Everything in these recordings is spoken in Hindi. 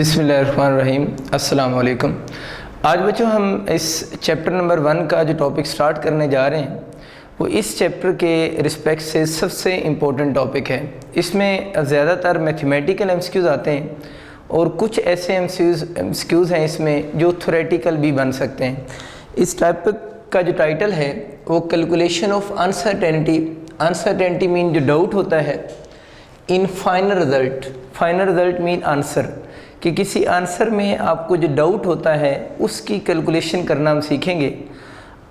बिस्मिल्लाहिर्रहमानिर्रहीम। अस्सलाम वालेकुम। आज बच्चों हम इस चैप्टर नंबर 1 का जो टॉपिक स्टार्ट करने जा रहे हैं वो इस चैप्टर के रिस्पेक्ट से सबसे इम्पोर्टेंट टॉपिक है। इसमें ज़्यादातर मैथमेटिकल एमसीक्यूज़ आते हैं और कुछ ऐसे एमसीक्यूज़ हैं इसमें जो थ्योरेटिकल भी बन सकते हैं। इस टॉपिक का जो टाइटल है वो calculation of uncertainty. Uncertainty mean जो डाउट होता है in final result. Final result mean answer, कि किसी आंसर में आपको जो डाउट होता है उसकी कैलकुलेशन करना हम सीखेंगे।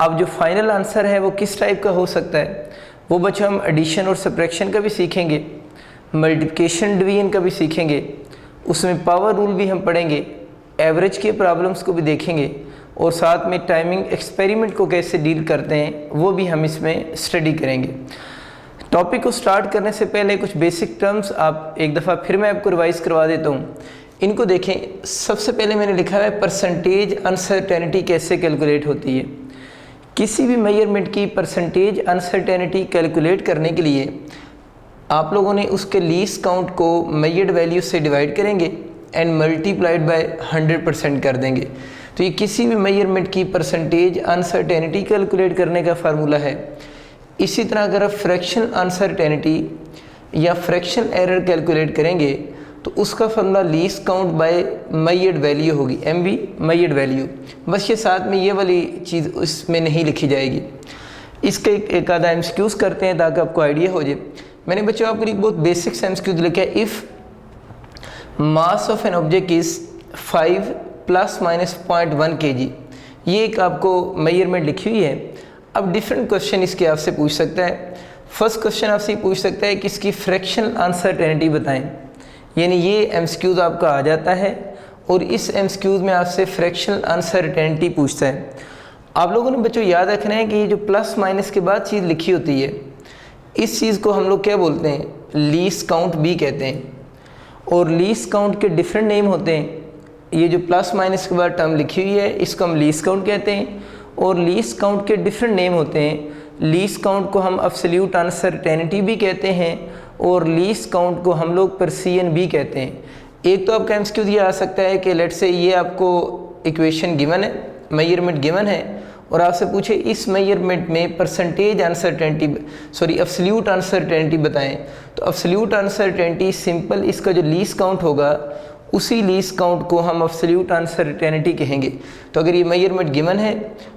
अब जो फाइनल आंसर है वो किस टाइप का हो सकता है वो बच्चों हम एडिशन और सब्ट्रैक्शन का भी सीखेंगे, मल्टीप्लिकेशन डिवीजन का भी सीखेंगे, उसमें पावर रूल भी हम पढ़ेंगे, एवरेज के प्रॉब्लम्स को भी देखेंगे और साथ में टाइमिंग एक्सपेरिमेंट को कैसे डील करते हैं वो भी हम इसमें स्टडी करेंगे। टॉपिक को स्टार्ट करने से पहले कुछ बेसिक टर्म्स आप एक दफ़ा फिर मैं आपको रिवाइज करवा देता हूँ। इनको देखें। सबसे पहले मैंने लिखा है परसेंटेज अनसर्टेनिटी कैसे कैलकुलेट होती है। किसी भी मेजरमेंट की परसेंटेज अनसर्टेनिटी कैलकुलेट करने के लिए आप लोगों ने उसके लीस्ट काउंट को मेजर्ड वैल्यू से डिवाइड करेंगे एंड मल्टीप्लाइड बाय 100% कर देंगे। तो ये किसी भी मेजरमेंट की परसेंटेज अनसर्टेनिटी कैलकुलेट करने का फार्मूला है। इसी तरह अगर आप फ्रैक्शन अनसर्टेनिटी या फ्रैक्शन एरर कैलकुलेट करेंगे तो उसका formula least count bye measured value होगी, MV मेजर्ड वैल्यू। बस ये साथ में ये वाली चीज़ इसमें नहीं लिखी जाएगी। इसके एक आधा एमसीक्यूज़ करते हैं ताकि आपको आइडिया हो जाए। मैंने बच्चों आपके लिए बहुत बेसिक एमसीक्यूज़ लिखा है। If mass of an object is 5 ± 0.1 kg, ये एक आपको मेजरमेंट लिखी हुई है। अब डिफरेंट क्वेश्चन इसके आपसे पूछ सकता है। फर्स्ट क्वेश्चन आपसे पूछ सकता है कि इसकी फ्रैक्शन अनसर्टेनिटी बताएं, यानी ये एमसीक्यूज़ आपका आ जाता है और इस एमसीक्यूज़ में आपसे फ्रैक्शन अनसर्टेनिटी पूछता है। आप लोगों ने बच्चों याद रखना है कि ये जो प्लस माइनस के बाद चीज़ लिखी होती है इस चीज़ को हम लोग क्या बोलते हैं, लीस्ट काउंट भी कहते हैं। और लीस्ट काउंट के डिफरेंट नेम होते हैं। ये जो प्लस माइनस के बाद टर्म लिखी हुई है इसको हम लीस्ट काउंट कहते हैं और लीस्ट काउंट के डिफरेंट नेम होते हैं। लीस्ट काउंट को हम एब्सोल्यूट अनसर्टेनिटी भी कहते हैं और लीस्ट काउंट को हम लोग पर्सियन भी कहते हैं। एक तो आपका एमसीक्यू ये आ सकता है कि लेट्स से ये आपको इक्वेशन गिवन है, मेजरमेंट गिवन है और आपसे पूछे इस मेजरमेंट में परसेंटेज अनसर्टेनिटी एब्सोल्यूट अनसर्टेनिटी बताएं। तो एब्सोल्यूट अनसर्टेनिटी सिंपल इसका जो लीस्ट काउंट होगा उसी लीस्ट काउंट को हम एब्सोल्यूट अनसर्टेनिटी कहेंगे। तो अगर ये मेजरमेंट गिवन है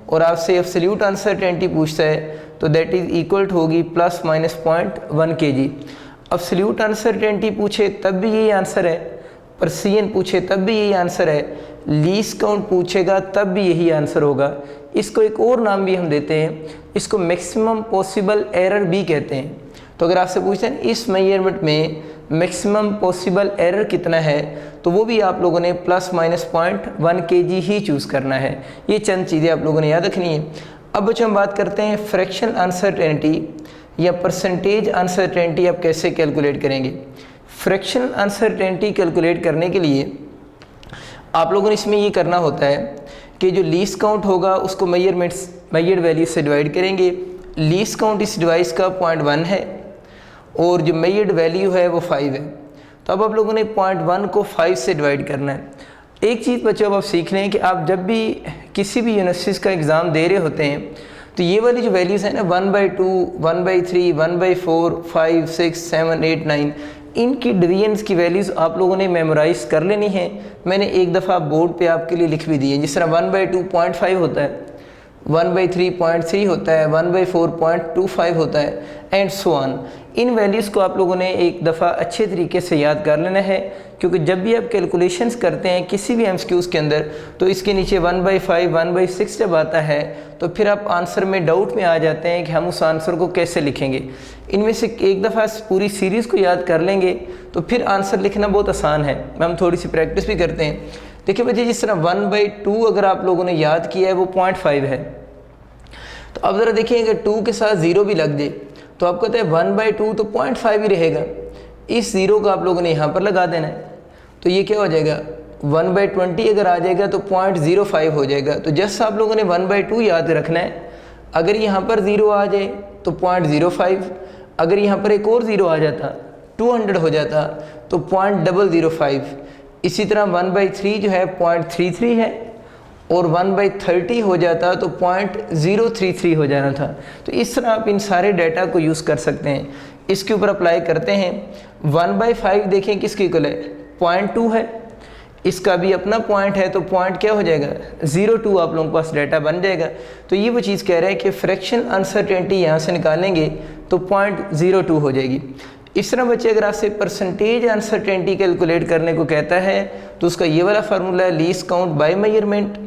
और आपसे एब्सोल्यूट अनसर्टेनिटी पूछता है तो दैट इज़ इक्वल होगी ± 0.1 kg। एब्सोल्यूट अनसर्टेनिटी पूछे तब भी यही आंसर है, पर्सियन पूछे तब भी यही आंसर है, लीस्ट काउंट पूछेगा तब भी यही आंसर होगा। इसको एक और नाम भी हम देते हैं, इसको मैक्सिमम पॉसिबल एरर भी कहते हैं। तो अगर आपसे पूछते हैं इस मेजरमेंट में मैक्सिमम पॉसिबल एरर कितना है तो वो भी आप लोगों ने ± 0.1 kg ही चूज़ करना है। ये चंद चीज़ें आप लोगों ने याद रखनी है। अब बच्चों हम बात करते हैं फ्रैक्शन अनसर्टेनिटी या परसेंटेज अनसर्टेनिटी आप कैसे कैलकुलेट करेंगे। फ्रैक्शन अनसर्टेनिटी कैलकुलेट करने के लिए आप लोगों ने इसमें ये करना होता है कि जो लीस्ट काउंट होगा उसको मेजर्ड वैल्यू से डिवाइड करेंगे। लीस्ट काउंट इस डिवाइस का 0.1 है और जो मेजर्ड वैल्यू है वो 5 है। तो अब आप लोगों ने 0.1 को 5 से डिवाइड करना है। एक चीज़ बच्चों अब आप सीख लें कि आप जब भी किसी भी यूनिवर्सिटीज़ का एग्ज़ाम दे रहे होते हैं तो ये वाली जो वैल्यूज़ हैं ना 1/2, 1/3, 1/4, 5, 6, 7, 8, 9 इनकी डिवीजन्स की वैल्यूज़ आप लोगों ने मेमोराइज़ कर लेनी है। मैंने एक दफ़ा बोर्ड पे आपके लिए लिख भी दी है। जिस तरह 1/2 0.5 होता है, 1/3 0.3 होता है, 1/4 0.25 होता है and so on. In values को आप लोगों ने एक दफ़ा अच्छे तरीके से याद कर लेना है क्योंकि जब भी आप कैलकुलेशंस करते हैं किसी भी एमसीक्यूज़ के अंदर तो इसके नीचे 1/5, 1/6 जब आता है तो फिर आप आंसर में डाउट में आ जाते हैं कि हम उस आंसर को कैसे लिखेंगे। इनमें से एक दफ़ा पूरी सीरीज़ को याद कर लेंगे तो फिर आंसर लिखना बहुत आसान है। हम थोड़ी सी प्रैक्टिस भी करते हैं। देखिए बच्चे जिस तरह 1/2 अगर आप लोगों ने याद किया है वो 0.5 है। तो अब ज़रा देखिए अगर 2 के साथ 0 भी लग जाए तो आप कहते हैं 1/2 तो 0.5 ही रहेगा। इस 0 को आप लोगों ने यहाँ पर लगा देना है तो ये क्या हो जाएगा 1/20 अगर आ जाएगा तो 0.05 हो जाएगा। तो जस्ट आप लोगों ने 1/2 याद रखना है। अगर यहाँ पर 0 आ जाए तो 0.05, अगर यहाँ पर एक और 0 आ जाता 200 हो जाता तो 0.005। इसी तरह 1/3 जो है 0.33 है, और 1/30 हो जाता तो 0.033 हो जाना था। तो इस तरह आप इन सारे डाटा को यूज़ कर सकते हैं। इसके ऊपर अप्लाई करते हैं। 1/5 देखें किसके इक्वल है, 0.2 है, इसका भी अपना पॉइंट है, तो पॉइंट क्या हो जाएगा 0.2, आप लोगों के पास डाटा बन जाएगा। तो ये वो चीज़ कह रहा है कि फ्रैक्शन अनसर्टेनिटी यहाँ से निकालेंगे तो 0.02 हो जाएगी। इस तरह बच्चे अगर आपसे परसेंटेज अनसर्टेनिटी कैलकुलेट करने को कहता है तो उसका ये वाला फार्मूला है least count by measurement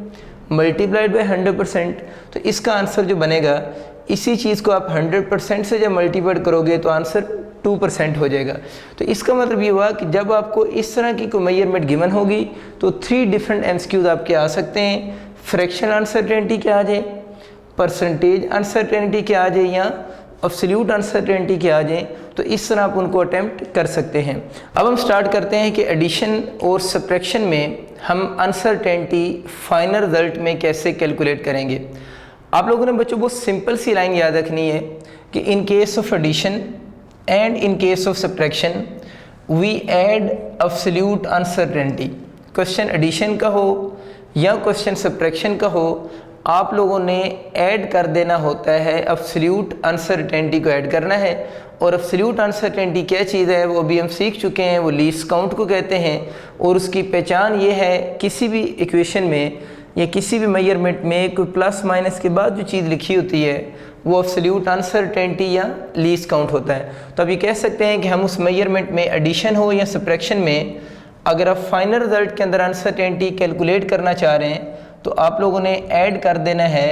multiplied by 100%। तो इसका आंसर जो बनेगा, इसी चीज़ को आप 100% से जब मल्टीप्लाइड करोगे तो आंसर 2% हो जाएगा। तो इसका मतलब ये हुआ कि जब आपको इस तरह की कोई मेजरमेंट गिवन होगी तो 3 डिफरेंट एमसीक्यूज आपके आ सकते हैं। फ्रैक्शन अनसर्टेनिटी क्या आ जाए, परसेंटेज अनसर्टेनिटी क्या आ जाए, या एब्सोल्यूट अनसर्टेनिटी क्या आ जाए। तो इस तरह आप उनको अटेम्प्ट कर सकते हैं। अब हम स्टार्ट करते हैं कि एडिशन और सब्ट्रैक्शन में हम अनसर्टेनिटी फाइनल रिजल्ट में कैसे कैलकुलेट करेंगे। आप लोगों ने बच्चों बहुत सिंपल सी लाइन याद रखनी है कि in case of addition and in case of subtraction we add absolute uncertainty. Question addition का हो या क्वेश्चन सब्ट्रैक्शन का हो, आप लोगों ने ऐड कर देना होता है, एब्सोल्यूट अनसर्टेनिटी को ऐड करना है। और एब्सोल्यूट अनसर्टेनिटी क्या चीज़ है वो अभी हम सीख चुके हैं, वो लीस्ट काउंट को कहते हैं। और उसकी पहचान ये है, किसी भी इक्वेशन में या किसी भी मेजरमेंट में कोई प्लस माइनस के बाद जो चीज़ लिखी होती है वो एब्सोल्यूट अनसर्टेनिटी या लीस्ट काउंट होता है। तो अब ये कह सकते हैं कि हम उस मेजरमेंट में एडिशन हो या सब्ट्रैक्शन में अगर आप फाइनल रिजल्ट के अंदर अनसर्टेनिटी कैलकुलेट करना चाह रहे हैं तो आप लोगों ने ऐड कर देना है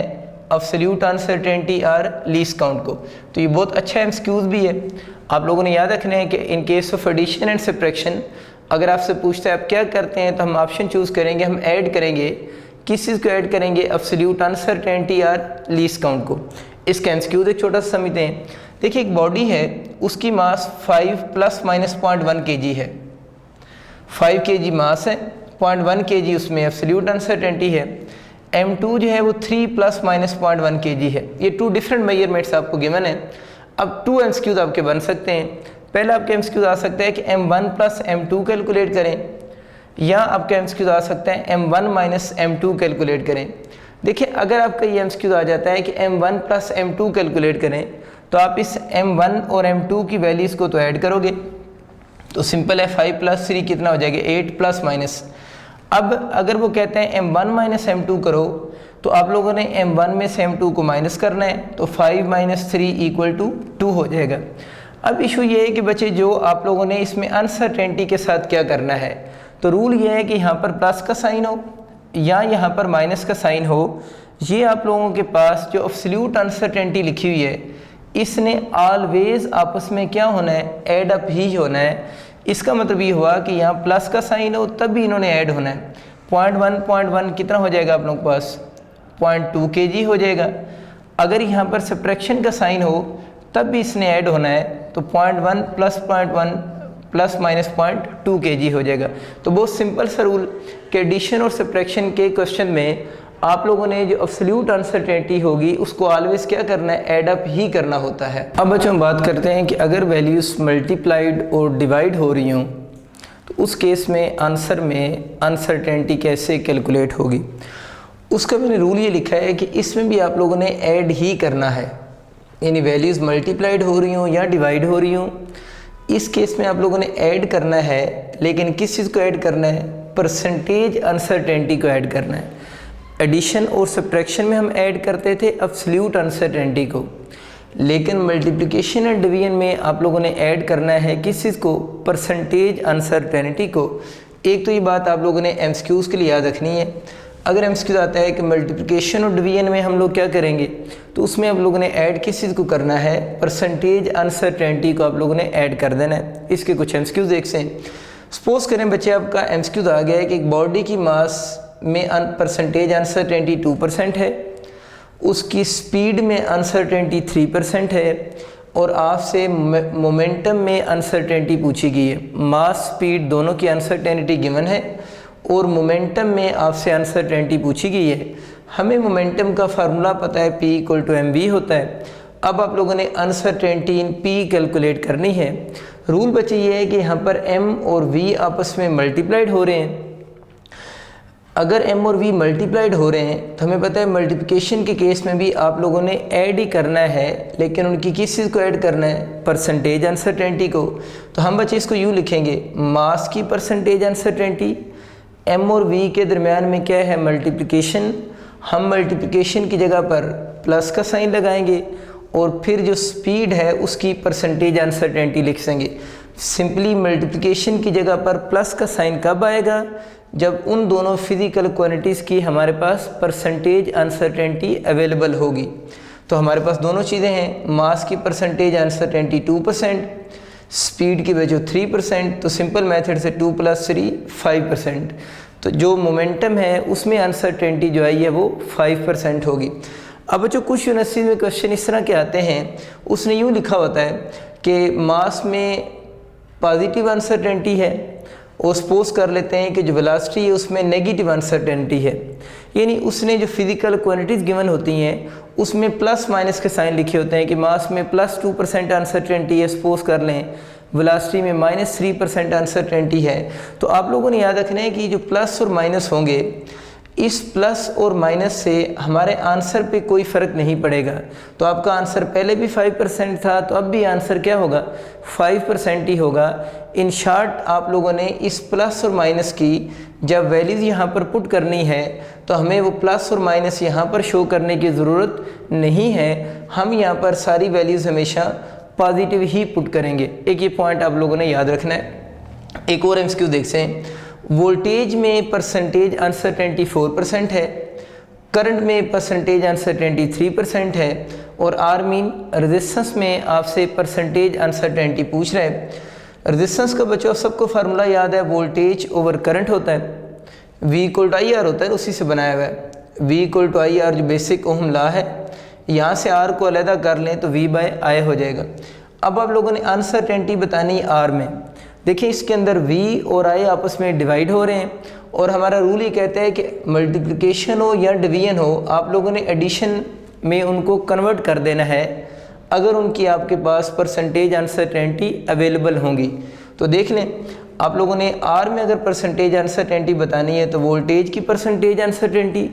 एब्सोल्यूट अनसर्टेनिटी और लीस्ट काउंट को। तो ये बहुत अच्छा एमसीक्यूज भी है, आप लोगों ने याद रखना है कि in case of addition and subtraction अगर आपसे पूछता है आप क्या करते हैं तो हम ऑप्शन चूज़ करेंगे, हम ऐड करेंगे। किस चीज़ को ऐड करेंगे, एब्सोल्यूट अनसर्टेनिटी और लीस्ट काउंट को। इसका एमसीक्यूज एक छोटा सा समझते हैं। देखिए एक बॉडी है, उसकी मास 5 ± 0.1 kg है। 5 kg मास है, 0.1 kg उसमें एब्सोल्यूट अनसर्टेनिटी है। M2 जो है वो 3 ± 0.1 kg है। ये 2 डिफरेंट मेजरमेंट्स आपको गिवन है। अब 2 एमसीक्यूज आपके बन सकते हैं। पहला आपके एमसीक्यूज आ सकता है कि M1 + M2 कैलकुलेट करें, या आपका एमसीक्यूज आ सकता है M1 - M2 कैलकुलेट करें। देखिए अगर आपका ये एमसीक्यूज आ जाता है कि M1 + M2 कैलकुलेट करें तो आप इस M1 और M2 की वैल्यूज़ को तो ऐड करोगे तो सिंपल है, 5 + 3 कितना हो जाएगा 8 ±। अब अगर वो कहते हैं M1 - M2 करो तो आप लोगों ने M1 में से M2 को माइनस करना है, तो 5 - 3 = 2 हो जाएगा। अब इशू ये है कि बच्चे जो आप लोगों ने इसमें अनसर्टेनिटी के साथ क्या करना है, तो रूल ये है कि यहाँ पर प्लस का साइन हो या यहाँ पर माइनस का साइन हो। ये आप लोगों के पास जो एब्सोल्यूट अनसर्टेनिटी लिखी हुई है इसने ऑलवेज आपस में क्या होना है, ऐड अप ही होना है। इसका मतलब ये हुआ कि यहाँ प्लस का साइन हो तब भी इन्होंने ऐड होना है। 0.1 कितना हो जाएगा आप लोगों के पास 0.2 kg हो जाएगा। अगर यहाँ पर सब्ट्रैक्शन का साइन हो तब भी इसने ऐड होना है, तो 0.1 + 0.1 ± 0.2 kg हो जाएगा। तो बहुत सिंपल सा रूल कि एडिशन और सब्ट्रैक्शन के क्वेश्चन में आप लोगों ने जो एब्सोल्यूट अनसर्टेनिटी होगी उसको ऑलवेज क्या करना है, ऐड अप ही करना होता है। अब बच्चों हम बात करते हैं कि अगर वैल्यूज़ मल्टीप्लाइड और डिवाइड हो रही हों तो उस केस में आंसर में अनसर्टेनिटी कैसे कैलकुलेट होगी। उसका मैंने रूल ये लिखा है कि इसमें भी आप लोगों ने ऐड ही करना है, यानी वैल्यूज़ मल्टीप्लाइड हो रही हों या डिवाइड हो रही हों, इस केस में आप लोगों ने ऐड करना है। लेकिन किस चीज़ को ऐड करना है, परसेंटेज अनसर्टेनिटी को ऐड करना है। एडिशन और सब्ट्रैक्शन में हम ऐड करते थे एब्सोल्यूट अनसर्टेनिटी को, लेकिन मल्टीप्लिकेशन एंड डिवीजन में आप लोगों ने ऐड करना है किस चीज़ को, परसेंटेज अनसर्टेनिटी को। एक तो ये बात आप लोगों ने एमसीक्यूज़ के लिए याद रखनी है। अगर एमसीक्यूज़ आता है कि मल्टीप्लिकेशन और डिवीजन में हम लोग क्या करेंगे, तो उसमें आप लोगों ने ऐड किस चीज़ को करना है, परसेंटेज अनसर्टेनिटी को आप लोगों ने ऐड कर देना है। इसके कुछ एमसीक्यूज़ देखते हैं। सपोज करें बच्चे आपका एमसीक्यूज़ आ गया है कि एक बॉडी की मास में परसेंटेज अनसर्टेनिटी 2% है, उसकी स्पीड में अनसर्टेनिटी 3% है, और आपसे मोमेंटम में अनसर्टेनिटी पूछी गई है। मास स्पीड दोनों की अनसर्टेनिटी गिवन है और मोमेंटम में आपसे अनसर्टेनिटी पूछी गई है। हमें मोमेंटम का फार्मूला पता है, P = mv होता है। अब आप लोगों ने अनसर्टेनिटी इन P कैलकुलेट करनी है। रूल बचे ये है कि यहाँ पर m और v आपस में मल्टीप्लाइड हो रहे हैं। अगर m और v मल्टीप्लाइड हो रहे हैं तो हमें पता है मल्टीप्लिकेशन के केस में भी आप लोगों ने ऐड ही करना है, लेकिन उनकी किस चीज़ को ऐड करना है, परसेंटेज अनसर्टेनिटी को। तो हम बच्चे इसको यूँ लिखेंगे, मास की परसेंटेज अनसर्टेनिटी, m और v के दरमियान में क्या है, मल्टीप्लिकेशन। हम मल्टीप्लिकेशन की जगह पर प्लस का साइन लगाएंगे और फिर जो स्पीड है उसकी परसेंटेज अनसर्टेनिटी लिख देंगे। सिंपली मल्टीप्लिकेशन की जगह पर प्लस का साइन कब आएगा, जब उन दोनों फिज़िकल क्वांटिटीज़ की हमारे पास परसेंटेज अनसर्टेनिटी अवेलेबल होगी। तो हमारे पास दोनों चीज़ें हैं, मास की परसेंटेज अनसर्टेनिटी 2%, स्पीड की वैल्यू 3%। तो सिंपल मेथड से 2 + 3 5%। तो जो मोमेंटम है उसमें अनसर्टेनिटी जो आई है वो 5% होगी। अब जो कुछ यूनिवर्सिटी में क्वेश्चन इस तरह के आते हैं, उसने यूँ लिखा होता है कि मास में पॉजिटिव अनसर्टेनिटी है और सपोज कर लेते हैं कि जो वेलोसिटी है उसमें नेगेटिव अनसर्टेनिटी है, यानी उसने जो फिज़िकल क्वांटिटीज़ गिवन होती हैं उसमें प्लस माइनस के साइन लिखे होते हैं कि मास में +2% अनसर्टेनिटी है, सपोज कर लें वेलोसिटी में -3% अनसर्टेनिटी है। तो आप लोगों ने याद रखना है कि जो प्लस और माइनस होंगे, इस प्लस और माइनस से हमारे आंसर पे कोई फ़र्क नहीं पड़ेगा। तो आपका आंसर पहले भी 5% था, तो अब भी आंसर क्या होगा, 5% ही होगा। इन शॉर्ट आप लोगों ने इस प्लस और माइनस की जब वैल्यूज़ यहाँ पर पुट करनी है तो हमें वो प्लस और माइनस यहाँ पर शो करने की ज़रूरत नहीं है। हम यहाँ पर सारी वैल्यूज़ हमेशा पॉजिटिव ही पुट करेंगे। एक ये पॉइंट आप लोगों ने याद रखना है। एक और MCQ देखते हैं। वोल्टेज में परसेंटेज अनसर्टेनिटी 4% है, करंट में परसेंटेज अनसर्टेनिटी 3% है और आर मीन रेजिस्टेंस में आपसे परसेंटेज अनसर्टेनिटी पूछ रहे हैं। रेजिस्टेंस का बच्चों सबको फार्मूला याद है, वोल्टेज ओवर करंट होता है, V = IR होता है, उसी से बनाया हुआ है। V = IR जो बेसिक ओम लॉ है, यहाँ से R को अलहदा कर लें तो V/I हो जाएगा। अब आप लोगों ने अनसर्टेनिटी बतानी R में। देखिए इसके अंदर V और I आपस में डिवाइड हो रहे हैं और हमारा रूल ये कहता है कि मल्टीप्लिकेशन हो या डिवीजन हो, आप लोगों ने एडिशन में उनको कन्वर्ट कर देना है अगर उनकी आपके पास परसेंटेज अनसर्टेनिटी अवेलेबल होंगी। तो देख लें, आप लोगों ने R में अगर परसेंटेज अनसर्टेनिटी बतानी है तो वोल्टेज की परसेंटेज अनसर्टेनिटी,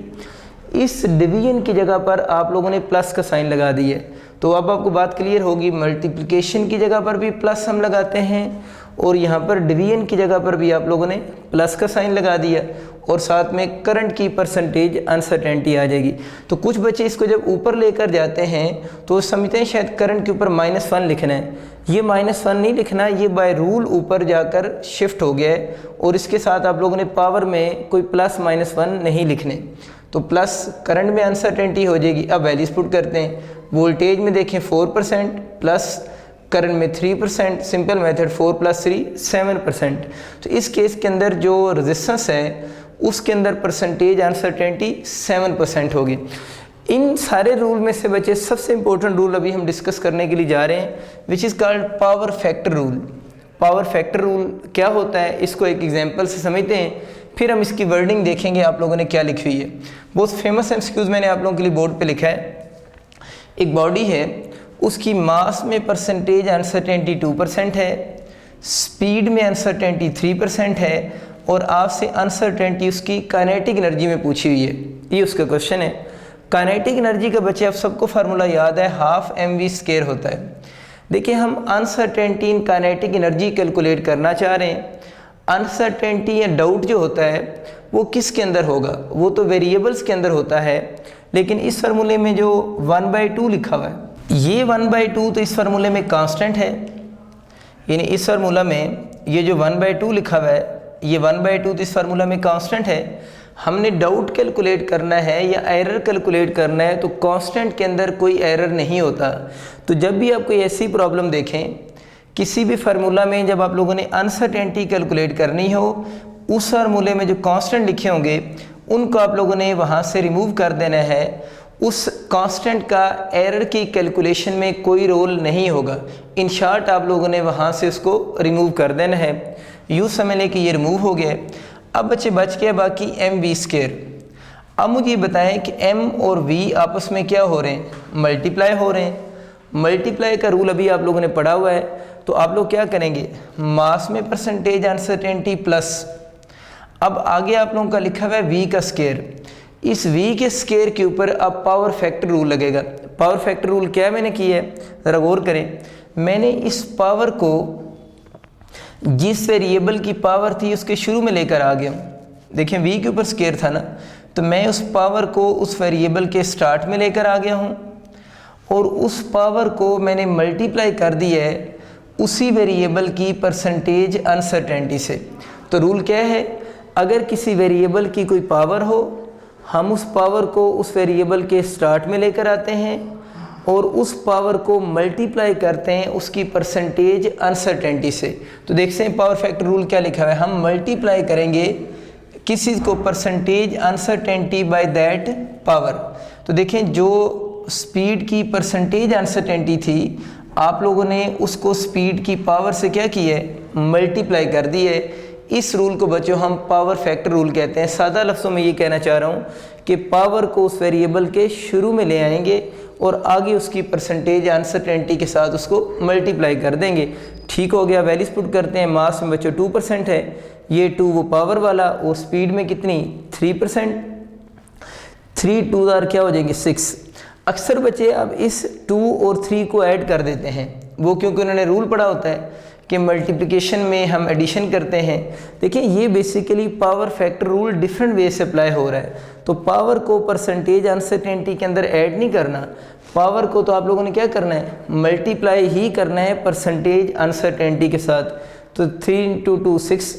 इस डिवीजन की जगह पर आप लोगों ने प्लस का साइन लगा दिया है। तो अब आपको बात क्लियर होगी, मल्टीप्लिकेशन की जगह पर भी प्लस हम लगाते हैं और यहाँ पर डिवीजन की जगह पर भी आप लोगों ने प्लस का साइन लगा दिया और साथ में करंट की परसेंटेज अनसर्टेनिटी आ जाएगी। तो कुछ बच्चे इसको जब ऊपर लेकर जाते हैं तो समझते हैं शायद करंट के ऊपर -1 लिखना है। ये -1 नहीं लिखना, ये बाय रूल ऊपर जाकर शिफ्ट हो गया है और इसके साथ आप लोगों ने पावर में कोई +-1 नहीं लिखने। तो प्लस करंट में अनसर्टेनिटी हो जाएगी। अब वैल्यूज पुट करते हैं। वोल्टेज में देखें 4%, प्लस करंट में 3%, सिंपल मेथड 4 + 3 7%। तो इस केस के अंदर जो रेजिस्टेंस है उसके अंदर परसेंटेज अनसर्टेनिटी 7% होगी। इन सारे रूल में से बच्चे सबसे इंपॉर्टेंट रूल अभी हम डिस्कस करने के लिए जा रहे हैं, which is called power factor rule. Power factor rule क्या होता है, इसको एक एग्जांपल से समझते हैं, फिर हम इसकी वर्डिंग देखेंगे आप लोगों ने क्या लिखी हुई है। बहुत फेमस MCQs मैंने आप लोगों के लिए बोर्ड पे लिखा है। एक बॉडी है, उसकी मास में परसेंटेज अनसर्टेनिटी 2% है, स्पीड में अनसर्टेनिटी 3% है और आपसे अनसर्टेनिटी उसकी काइनेटिक एनर्जी में पूछी हुई है। ये उसका क्वेश्चन है। काइनेटिक एनर्जी का बच्चे आप सबको फार्मूला याद है, 12mv² होता है। देखिए हम uncertainty in kinetic energy calculate करना चाह रहे हैं। अनसर्टेनिटी या डाउट जो होता है वो किसके अंदर होगा, वो तो वेरिएबल्स के अंदर होता है, लेकिन इस फार्मूले में जो 1/2 लिखा हुआ है, ये 1/2 तो इस फार्मूले में कांस्टेंट है, यानी इस फार्मूला में ये जो 1/2 लिखा हुआ है, ये 1/2 तो इस फार्मूला में कांस्टेंट है। हमने डाउट कैलकुलेट करना है या एरर कैलकुलेट करना है तो कांस्टेंट के अंदर कोई एरर नहीं होता। तो जब भी आप कोई ऐसी प्रॉब्लम देखें किसी भी फार्मूला में, जब आप लोगों ने अनसर्टेनिटी कैलकुलेट करनी हो, उस फार्मूले में जो कांस्टेंट लिखे होंगे उनको आप लोगों ने वहाँ से रिमूव कर देना है। उस कांस्टेंट का एरर की कैलकुलेशन में कोई रोल नहीं होगा। इन शॉर्ट आप लोगों ने वहाँ से उसको रिमूव कर देना है। यूँ समझ लें कि ये रिमूव हो गया। अब बच्चे बच गया बाकी mv²। अब मुझे ये बताएं कि m और v आपस में क्या हो रहे हैं, मल्टीप्लाई हो रहे हैं। मल्टीप्लाई का रूल अभी आप लोगों ने पढ़ा हुआ है। तो आप लोग क्या करेंगे, मास में परसेंटेज अनसर्टेनिटी प्लस, अब आगे आप लोगों का लिखा हुआ है v का स्क्वायर, इस v के स्क्वायर के ऊपर अब पावर फैक्टर रूल लगेगा। पावर फैक्टर रूल क्या मैंने किया है, ज़रा गौर करें, मैंने इस पावर को जिस वेरिएबल की पावर थी उसके शुरू में लेकर आ गया हूँ। देखिए v के ऊपर स्क्वायर था ना, तो मैं उस पावर को उस वेरिएबल के स्टार्ट में लेकर आ गया हूँ और उस पावर को मैंने मल्टीप्लाई कर दिया है उसी वेरिएबल की परसेंटेज अनसर्टेनिटी से। तो रूल क्या है, अगर किसी वेरिएबल की कोई पावर हो, हम उस पावर को उस वेरिएबल के स्टार्ट में लेकर आते हैं और उस पावर को मल्टीप्लाई करते हैं उसकी परसेंटेज अनसर्टेनिटी से। तो देखते हैं पावर फैक्टर रूल क्या लिखा हुआ है, हम मल्टीप्लाई करेंगे किसी को percentage uncertainty by that power. तो देखें जो स्पीड की परसेंटेज अनसर्टेनिटी थी, आप लोगों ने उसको स्पीड की पावर से क्या किया है, मल्टीप्लाई कर दी है। इस रूल को बच्चों हम पावर फैक्टर रूल कहते हैं। सादा लफ्ज़ों में ये कहना चाह रहा हूँ कि पावर को उस वेरिएबल के शुरू में ले आएंगे और आगे उसकी परसेंटेज अनसर्टेनिटी के साथ उसको मल्टीप्लाई कर देंगे। ठीक हो गया, वैल्यूज पुट करते हैं। मास में बच्चों 2% है, ये 2 वो पावर वाला, और स्पीड में कितनी 3%, 3 2 क्या हो जाएंगे 6। अक्सर बच्चे अब इस 2 और 3 को ऐड कर देते हैं, वो क्योंकि उन्होंने रूल पढ़ा होता है कि मल्टीप्लिकेशन में हम एडिशन करते हैं। देखिए ये basically power factor rule different way से अप्लाई हो रहा है। तो पावर को परसेंटेज अनसर्टेनिटी के अंदर ऐड नहीं करना, पावर को तो आप लोगों ने क्या करना है, मल्टीप्लाई ही करना है परसेंटेज अनसर्टेनिटी के साथ। तो 3 × 2 6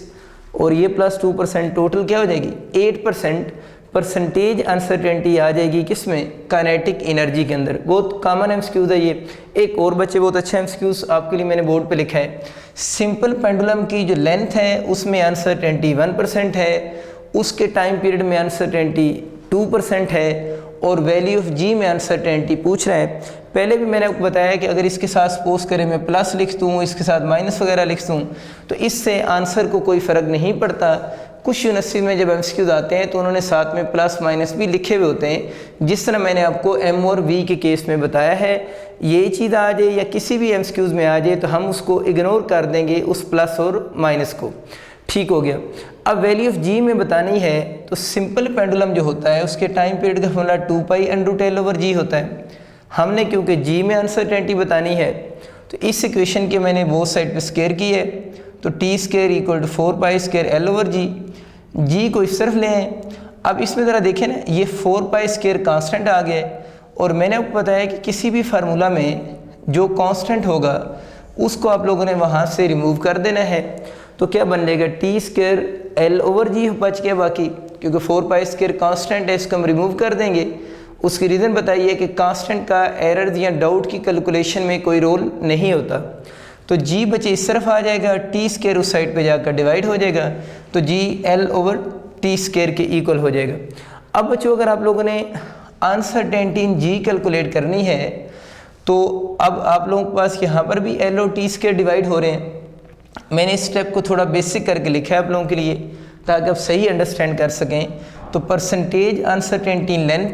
और ये प्लस 2%, टोटल क्या हो जाएगी 8% परसेंटेज अनसर्टेनिटी आ जाएगी किसमें, काइनेटिक एनर्जी के अंदर। बहुत कॉमन एमसीक्यूज है ये। एक और बच्चे बहुत अच्छा एमसीक्यूज आपके लिए मैंने बोर्ड पे लिखा है, सिंपल पेंडुलम की जो लेंथ है उसमें अनसर्टेनिटी 1% है, उसके टाइम पीरियड में अनसर्टेनिटी 2% है और वैल्यू ऑफ जी में अनसर्टेनिटी पूछ रहा है। पहले भी मैंने आपको बताया कि अगर इसके साथ सपोज करें मैं प्लस लिख दूँ, इसके साथ माइनस वगैरह लिख दूँ, तो इससे आंसर को कोई फ़र्क नहीं पड़ता। कुछ यूनिवर्सिटी में जब एमसीक्यूज आते हैं तो उन्होंने साथ में प्लस माइनस भी लिखे हुए होते हैं, जिस तरह मैंने आपको एम और वी के केस में बताया है। ये चीज़ आ जाए या किसी भी एमसीक्यूज में आ जाए तो हम उसको इग्नोर कर देंगे उस प्लस और माइनस को। ठीक हो गया। अब वैल्यू ऑफ जी में बतानी है तो सिंपल पेंडुलम जो होता है उसके टाइम पीरियड का फॉर्मूला 2π√L/g होता है। हमने क्योंकि जी में अनसर्टेनिटी बतानी है तो इस इक्वेशन के मैंने वो साइड पे स्क्वायर की है, तो t² = 4π²L/g। जी को इस तरफ ले आए। अब इसमें ज़रा देखें ना, ये 4π² कांस्टेंट आ गया है और मैंने आपको बताया कि किसी भी फार्मूला में जो कांस्टेंट होगा उसको आप लोगों ने वहाँ से रिमूव कर देना है। तो क्या बन जाएगा t² L/g बच गया बाकी, क्योंकि 4π² कांस्टेंट है, इसको हम रिमूव कर देंगे। उसकी रीज़न बताइए कि कांस्टेंट का एरर या डाउट की कैलकुलेशन में कोई रोल नहीं होता। तो जी बचे इस तरफ आ जाएगा, t² उस साइड पे जाकर डिवाइड हो जाएगा, तो जी L/t² के इक्वल हो जाएगा। अब बच्चों अगर आप लोगों ने अनसर्टेनिटी इन जी कैलकुलेट करनी है तो अब आप लोगों के पास यहाँ पर भी L और t² डिवाइड हो रहे हैं। मैंने इस स्टेप को थोड़ा बेसिक करके लिखा है आप लोगों के लिए ताकि आप सही अंडरस्टैंड कर सकें। तो परसेंटेज अनसर्टेनिटी लेंथ,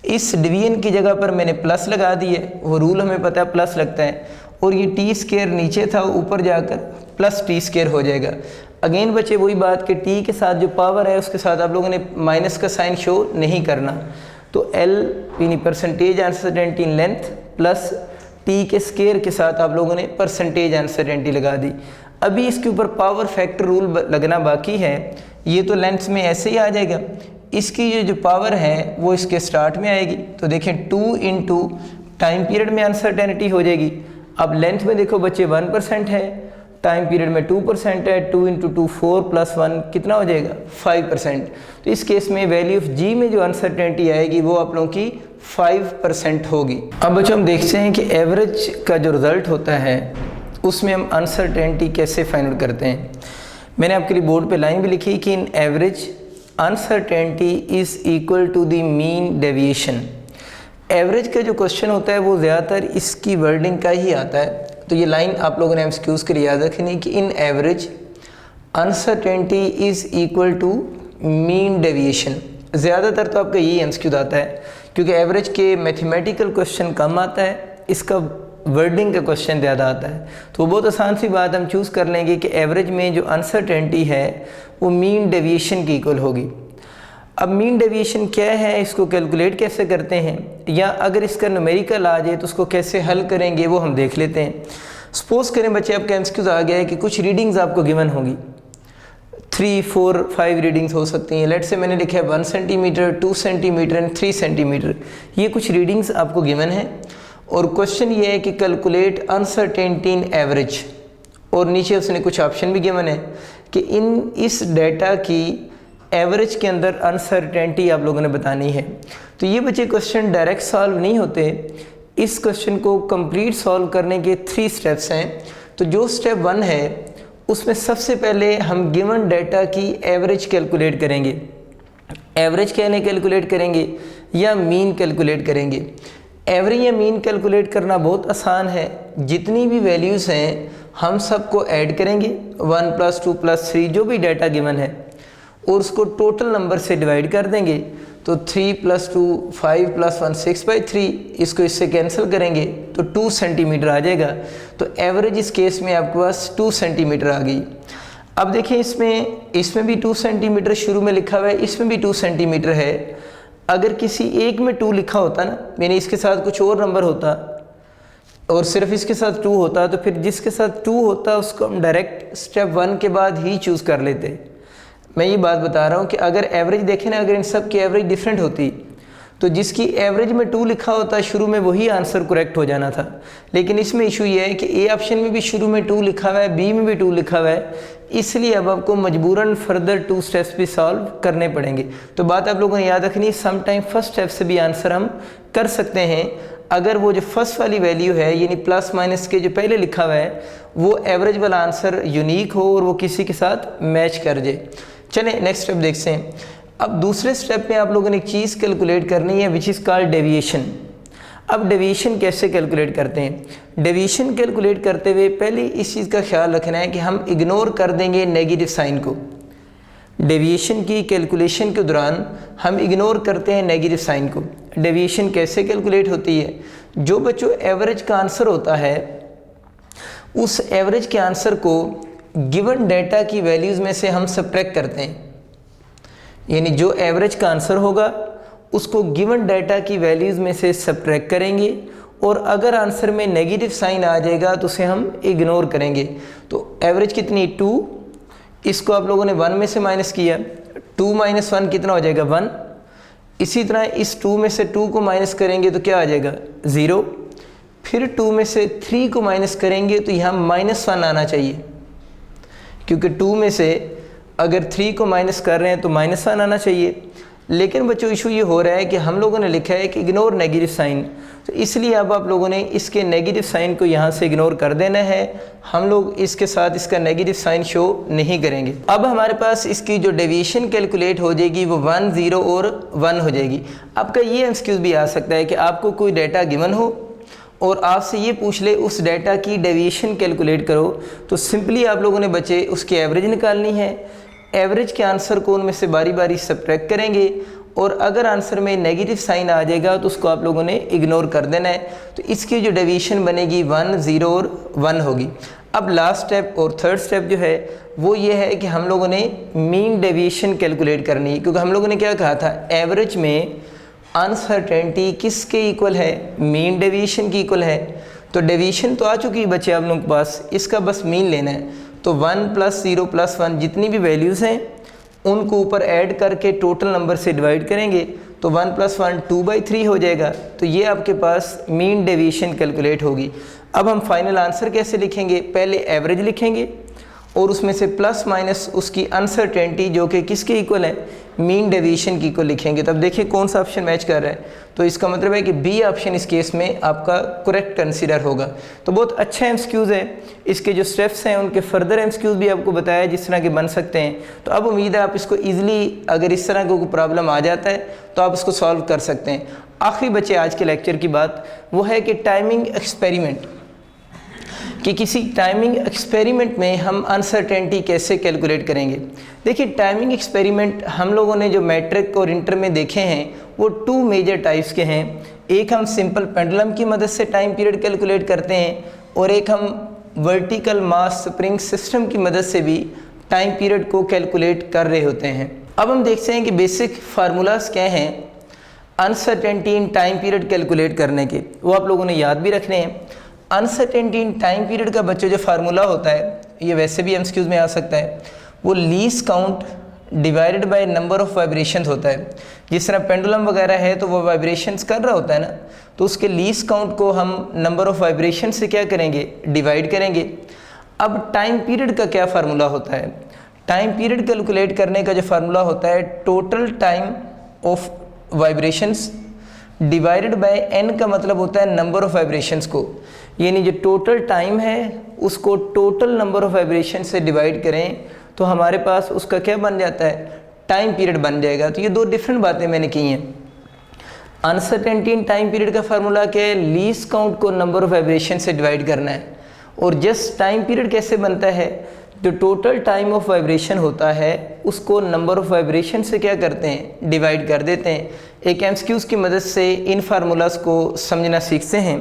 इस डिवीजन की जगह पर मैंने प्लस लगा दी है, वो रूल हमें पता है प्लस लगता है, और ये t² नीचे था ऊपर जाकर प्लस t² हो जाएगा। अगेन बच्चे वही बात कि t के साथ जो पावर है उसके साथ आप लोगों ने माइनस का साइन शो नहीं करना। तो L यानी percentage uncertainty length plus t² के साथ आप लोगों ने परसेंटेज अनसर्टेनिटी लगा दी। अभी इसके ऊपर पावर फैक्टर रूल लगना बाकी है। ये तो लेंथ में ऐसे ही आ जाएगा, इसकी ये जो पावर है वो इसके स्टार्ट में आएगी। तो देखें 2 × टाइम पीरियड में अनसर्टेनिटी हो जाएगी। अब लेंथ में देखो बच्चे 1% है, टाइम पीरियड में 2% है, 2 × 2 4 + 1 कितना हो जाएगा 5%। तो इस केस में वैल्यू ऑफ जी में जो अनसर्टेनिटी आएगी वो आप लोगों की 5% होगी। अब बच्चों हम देखते हैं कि एवरेज का जो रिज़ल्ट होता है उसमें हम अनसर्टेनिटी कैसे फाइंड आउट करते हैं। मैंने आपके लिए बोर्ड पे लाइन भी लिखी कि in average uncertainty is equal to the mean deviation. Average का जो क्वेश्चन होता है वो ज़्यादातर इसकी वर्डिंग का ही आता है। तो ये लाइन आप लोगों ने एमसीक्यूज़ के लिए याद रखनी कि in average uncertainty is equal to mean deviation. ज़्यादातर तो आपका यही एमसीक्यू आता है क्योंकि एवरेज के मैथमेटिकल क्वेश्चन कम आता है, इसका वर्डिंग का क्वेश्चन ज़्यादा आता है, तो वो बहुत आसान सी बात हम चूज़ कर लेंगे कि एवरेज में जो अनसर्टेनिटी है वो मीन डेविएशन की इक्वल होगी। अब मीन डेविएशन क्या है, इसको कैलकुलेट कैसे करते हैं, या अगर इसका न्यूमेरिकल आ जाए तो उसको कैसे हल करेंगे वो हम देख लेते हैं। सपोज़ करें बच्चे आपका एमसीक्यूज़ आ गया है कि कुछ रीडिंग्स आपको गिवन होंगी, 3, 4, 5 रीडिंग्स हो सकती हैं। लेट से मैंने लिखा है 1 सेंटीमीटर, 2 सेंटीमीटर एंड 3 सेंटीमीटर। ये कुछ रीडिंग्स आपको गिवन है और क्वेश्चन ये है कि कैलकुलेट अनसर्टेनिटी इन एवरेज, और नीचे उसने कुछ ऑप्शन भी गिवन है कि इस डेटा की एवरेज के अंदर अनसर्टेनिटी आप लोगों ने बतानी है। तो ये बच्चे क्वेश्चन डायरेक्ट सॉल्व नहीं होते, इस क्वेश्चन को कंप्लीट सॉल्व करने के 3 स्टेप्स हैं। तो जो स्टेप 1 है उसमें सबसे पहले हम गिवन डेटा की एवरेज कैलकुलेट करेंगे। एवरेज कहने कैलकुलेट करेंगे या मीन कैलकुलेट करेंगे। एवरेज या मीन कैलकुलेट करना बहुत आसान है, जितनी भी वैल्यूज़ हैं हम सबको ऐड करेंगे, 1 + 2 + 3 जो भी डेटा गिवन है, और उसको टोटल नंबर से डिवाइड कर देंगे। तो 3 + 2 5 + 1 6/3, इसको इससे कैंसिल करेंगे तो 2 सेंटीमीटर आ जाएगा। तो एवरेज इस केस में आपके पास 2 सेंटीमीटर आ गई। अब देखिए इसमें भी 2 सेंटीमीटर शुरू में लिखा हुआ है, इसमें भी 2 सेंटीमीटर है। अगर किसी एक में 2 लिखा होता ना, यानी इसके साथ कुछ और नंबर होता और सिर्फ इसके साथ 2 होता, तो फिर जिसके साथ 2 होता उसको हम डायरेक्ट स्टेप 1 के बाद ही चूज़ कर लेते। मैं ये बात बता रहा हूँ कि अगर एवरेज देखें ना, अगर इन सब की एवरेज डिफरेंट होती तो जिसकी एवरेज में 2 लिखा होता शुरू में वही आंसर करेक्ट हो जाना था। लेकिन इसमें इशू ये है कि ए ऑप्शन में भी शुरू में 2 लिखा हुआ है, बी में भी 2 लिखा हुआ है, इसलिए अब आपको मजबूरन फर्दर 2 स्टेप्स भी सॉल्व करने पड़ेंगे। तो बात आप लोगों ने याद रखनी, सम टाइम फर्स्ट स्टेप से भी आंसर हम कर सकते हैं अगर वो जो फर्स्ट वाली वैल्यू है यानी प्लस माइनस के जो पहले लिखा हुआ है वो एवरेज वाला आंसर यूनिक हो और वो किसी के साथ मैच कर जाए। चलें नेक्स्ट स्टेप देखते हैं। अब दूसरे स्टेप में आप लोगों ने एक चीज़ कैलकुलेट करनी है विच इज़ कॉल्ड डेविएशन। अब डेविएशन कैसे कैलकुलेट करते हैं? डेविएशन कैलकुलेट करते हुए पहले इस चीज़ का ख्याल रखना है कि हम इग्नोर कर देंगे नेगेटिव साइन को। डेविएशन की कैलकुलेशन के दौरान हम इग्नोर करते हैं नेगेटिव साइन को। डेविएशन कैसे कैलकुलेट होती है? जो बच्चों एवरेज का आंसर होता है उस एवरेज के आंसर को गिवन डेटा की वैल्यूज़ में से हम सब्ट्रैक्ट करते हैं, यानी जो एवरेज का आंसर होगा उसको गिवन डेटा की वैल्यूज़ में से सब्ट्रैक्ट करेंगे और अगर आंसर में नेगेटिव साइन आ जाएगा तो उसे हम इग्नोर करेंगे। तो एवरेज कितनी 2, इसको आप लोगों ने 1 में से माइनस किया, 2 - 1 कितना हो जाएगा 1। इसी तरह इस 2 में से 2 को माइनस करेंगे तो क्या आ जाएगा 0। फिर 2 में से 3 को माइनस करेंगे तो यहाँ -1 आना चाहिए, क्योंकि 2 में से अगर 3 को माइनस कर रहे हैं तो -1 आना चाहिए। लेकिन बच्चों इशू ये हो रहा है कि हम लोगों ने लिखा है कि इग्नोर नेगेटिव साइन, तो इसलिए अब आप लोगों ने इसके नेगेटिव साइन को यहाँ से इग्नोर कर देना है। हम लोग इसके साथ इसका नेगेटिव साइन शो नहीं करेंगे। अब हमारे पास इसकी जो डेविएशन कैलकुलेट हो जाएगी वो 1, 0 और 1 हो जाएगी। आपका ये एमसीक्यूज़ भी आ सकता है कि आपको कोई डाटा गिवन हो और आपसे ये पूछ ले उस डाटा की डेविएशन कैलकुलेट करो, तो सिंपली आप लोगों ने बच्चे उसकी एवरेज निकालनी है। एवरेज के आंसर को उनमें से बारी बारी सब्ट्रैक्ट करेंगे और अगर आंसर में नेगेटिव साइन आ जाएगा तो उसको आप लोगों ने इग्नोर कर देना है। तो इसकी जो डेविएशन बनेगी 1, 0 और 1 होगी। अब लास्ट स्टेप और थर्ड स्टेप जो है वो ये है कि हम लोगों ने मीन डेविएशन कैलकुलेट करनी है, क्योंकि हम लोगों ने क्या कहा था एवरेज में अनसर्टेनिटी किसके इक्वल है? मीन डेविएशन की इक्वल है। तो डेविएशन तो आ चुकी है बच्चे आप लोगों के पास, इसका बस मीन लेना है। तो 1 + 0 + 1 जितनी भी वैल्यूज़ हैं उनको ऊपर ऐड करके टोटल नंबर से डिवाइड करेंगे तो 1 + 1 2/3 हो जाएगा। तो ये आपके पास मीन डेविएशन कैलकुलेट होगी। अब हम फाइनल आंसर कैसे लिखेंगे? पहले एवरेज लिखेंगे और उसमें से प्लस माइनस उसकी अनसर्टेनिटी जो कि किसके इक्वल है? मीन डेविएशन की इक्वल लिखेंगे। तब देखिए कौन सा ऑप्शन मैच कर रहा है, तो इसका मतलब है कि बी ऑप्शन इस केस में आपका करेक्ट कंसीडर होगा। तो बहुत अच्छा एमसीक्यूज़ है, इसके जो स्टेप्स हैं उनके फर्दर एमसीक्यूज़ भी आपको बताया जिस तरह के बन सकते हैं। तो अब उम्मीद है आप इसको ईजिली, अगर इस तरह का कोई प्रॉब्लम आ जाता है तो आप इसको सॉल्व कर सकते हैं। आखिरी बच्चे आज के लेक्चर की बात वो है कि टाइमिंग एक्सपेरिमेंट, कि किसी टाइमिंग एक्सपेरिमेंट में हम अनसर्टेनिटी कैसे कैलकुलेट करेंगे। देखिए टाइमिंग एक्सपेरिमेंट हम लोगों ने जो मैट्रिक और इंटर में देखे हैं वो 2 मेजर टाइप्स के हैं। एक हम सिंपल पेंडुलम की मदद से टाइम पीरियड कैलकुलेट करते हैं और एक हम वर्टिकल मास स्प्रिंग सिस्टम की मदद से भी टाइम पीरियड को कैलकुलेट कर रहे होते हैं। अब हम देखते हैं कि बेसिक फार्मूलाज क्या हैं uncertainty in time period calculate करने के, वो आप लोगों ने याद भी रखने हैं। अनसर्टेनिटी इन टाइम पीरियड का बच्चों जो फार्मूला होता है, ये वैसे भी एमसीक्यूज में आ सकता है, वो least count divided by number of vibration होता है। जिस तरह पेंडुलम वगैरह है तो वो वाइब्रेशंस कर रहा होता है ना, तो उसके लीस्ट काउंट को हम नंबर ऑफ वाइब्रेशन से क्या करेंगे, डिवाइड करेंगे। अब टाइम पीरियड का क्या फार्मूला होता है, टाइम पीरियड कैलकुलेट करने का जो फार्मूला होता है total time of vibrations divided by n का मतलब होता है नंबर ऑफ वाइब्रेशंस को, यानी जो टोटल टाइम है उसको टोटल नंबर ऑफ वाइब्रेशन से डिवाइड करें तो हमारे पास उसका क्या बन जाता है, टाइम पीरियड बन जाएगा। तो ये दो डिफरेंट बातें मैंने की हैं। अनसर्टेनिटी इन टाइम पीरियड का फार्मूला क्या है, लीस्ट काउंट को नंबर ऑफ वाइब्रेशन से डिवाइड करना है। और जस्ट टाइम पीरियड कैसे बनता है, जो टोटल टाइम ऑफ वाइब्रेशन होता है उसको नंबर ऑफ वाइब्रेशन से क्या करते हैं, डिवाइड कर देते हैं। एक एमसीक्यूज की मदद से इन फार्मूलाज को समझना सीखते हैं।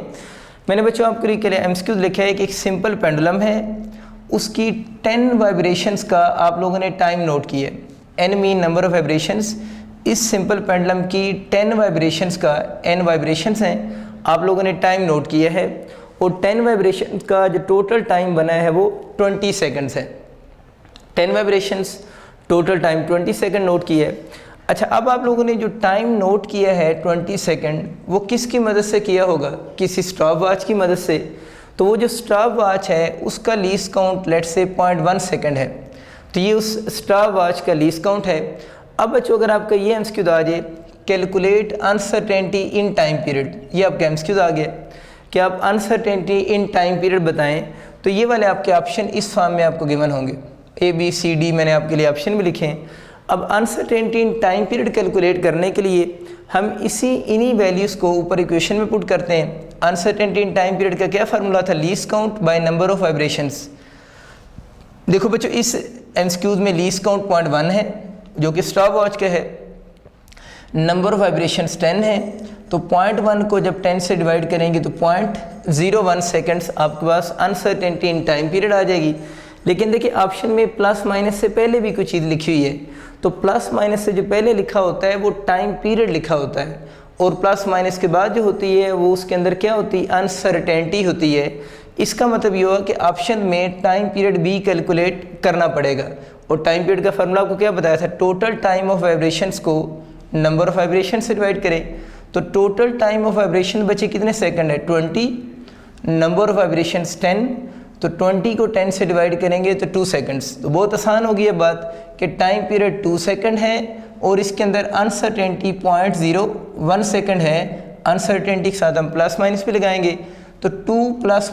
मैंने बच्चों आपके लिए एमसीक्यूज लिखा है कि एक सिंपल पेंडुलम है, उसकी 10 वाइब्रेशंस का आप लोगों ने टाइम नोट किया है। n mean number of vibrations, इस सिंपल पेंडुलम की 10 वाइब्रेशंस का n वाइब्रेशंस हैं, आप लोगों ने टाइम नोट किया है और 10 वाइब्रेशन का जो टोटल टाइम बना है वो 20 सेकंड्स है। 10 vibrations total time 20 second note किया है। अच्छा, अब आप लोगों ने जो टाइम नोट किया है 20 सेकंड, वो किसकी मदद से किया होगा, किसी स्टॉप वॉच की मदद से। तो वो जो स्टॉप वॉच है उसका least count let's say 0.1 second है, तो ये उस स्टॉप वॉच का लीस्ट काउंट है। अब बच्चों अगर आपका ये एमसीक्यू आ जाए calculate uncertainty in time period, ये आपका एमसीक्यू आ गया कि आप अनसर्टेनिटी इन टाइम पीरियड बताएं, तो ये वाले आपके ऑप्शन इस फॉर्म में आपको गिवन होंगे, ABCD मैंने आपके लिए ऑप्शन भी लिखे हैं। अब uncertainty in time period calculate करने के लिए हम इन्हीं वैल्यूज़ को ऊपर इक्वेशन में पुट करते हैं। अनसर्टेनिटी इन टाइम पीरियड का क्या फार्मूला था, least count by number of vibrations. देखो बच्चों इस एमसीक्यूज में लीस्ट काउंट 0.1 है जो कि स्टॉप वॉच का है, नंबर ऑफ वाइब्रेशंस 10 है, तो 0.1 को जब 10 से डिवाइड करेंगे तो 0.01 सेकंड्स आपके पास अनसर्टेनिटी इन टाइम पीरियड आ जाएगी। लेकिन देखिए ऑप्शन में प्लस माइनस से पहले भी कुछ चीज़ लिखी हुई है, तो प्लस माइनस से जो पहले लिखा होता है वो टाइम पीरियड लिखा होता है और प्लस माइनस के बाद जो होती है वो उसके अंदर क्या होती है, अनसर्टेनिटी होती है। इसका मतलब ये हुआ कि ऑप्शन में टाइम पीरियड भी कैलकुलेट करना पड़ेगा। और टाइम पीरियड का फार्मूला आपको क्या बताया था, टोटल टाइम ऑफ वाइब्रेशंस को नंबर ऑफ वाइब्रेशन से डिवाइड करें, तो टोटल टाइम ऑफ वाइब्रेशन बचे कितने सेकंड है, 20, नंबर ऑफ वाइब्रेशंस 10, तो 20 को 10 से डिवाइड करेंगे तो 2 सेकंड्स। तो बहुत आसान होगी ये बात कि टाइम पीरियड 2 सेकंड है और इसके अंदर अनसर्टेनिटी 0.01 सेकंड है। अनसर्टेनिटी के साथ हम प्लस माइनस भी लगाएंगे, तो 2 +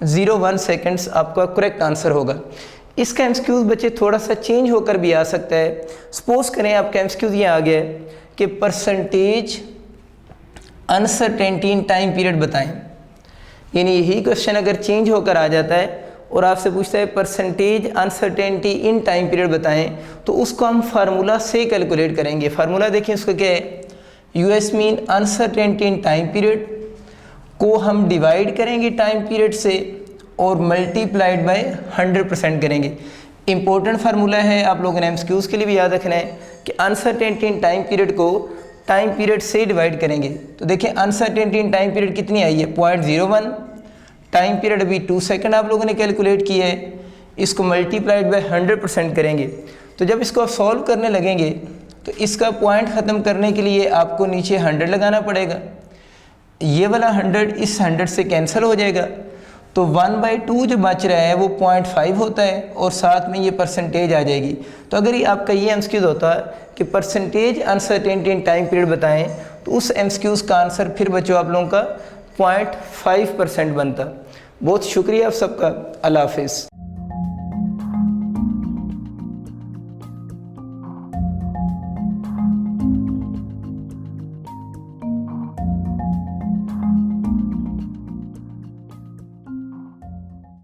-0.01 सेकंड्स आपका करेक्ट आंसर होगा। इसका एमसीक्यूज बच्चे थोड़ा सा चेंज होकर भी आ सकता है। सपोज करें आपका एमसीक्यूज ये आ गया कि percentage uncertainty in time period बताएं, यानी यही क्वेश्चन अगर चेंज होकर आ जाता है और आपसे पूछता है percentage uncertainty in time period बताएं, तो उसको हम फार्मूला से कैलकुलेट करेंगे। फार्मूला देखिए उसका क्या है, US mean uncertainty in time period को हम डिवाइड करेंगे टाइम पीरियड से और मल्टीप्लाइड बाय 100% करेंगे। इंपॉर्टेंट फार्मूला है, आप लोगों ने एमसीक्यूज के लिए भी याद रखना है कि अनसर्टेनिटी इन टाइम पीरियड को टाइम पीरियड से डिवाइड करेंगे। तो देखिए अनसर्टेनिटी इन टाइम पीरियड कितनी आई है, 0.01, टाइम पीरियड अभी 2 सेकंड आप लोगों ने कैलकुलेट किया है, इसको मल्टीप्लाइड बाय 100% करेंगे। तो जब इसको आप सॉल्व करने लगेंगे तो इसका पॉइंट ख़त्म करने के लिए आपको नीचे 100 लगाना पड़ेगा, ये वाला 100 इस 100 से कैंसिल हो जाएगा, तो 1/2 जो बच रहा है वो 0.5 होता है और साथ में ये परसेंटेज आ जाएगी। तो अगर ये आपका ये एमसीक्यूज होता है कि percentage uncertainty in time period बताएं, तो उस एमसीक्यूज का आंसर फिर बच्चों आप लोगों का 0.5% बनता। बहुत शुक्रिया आप सबका, अल्लाह हाफिज़।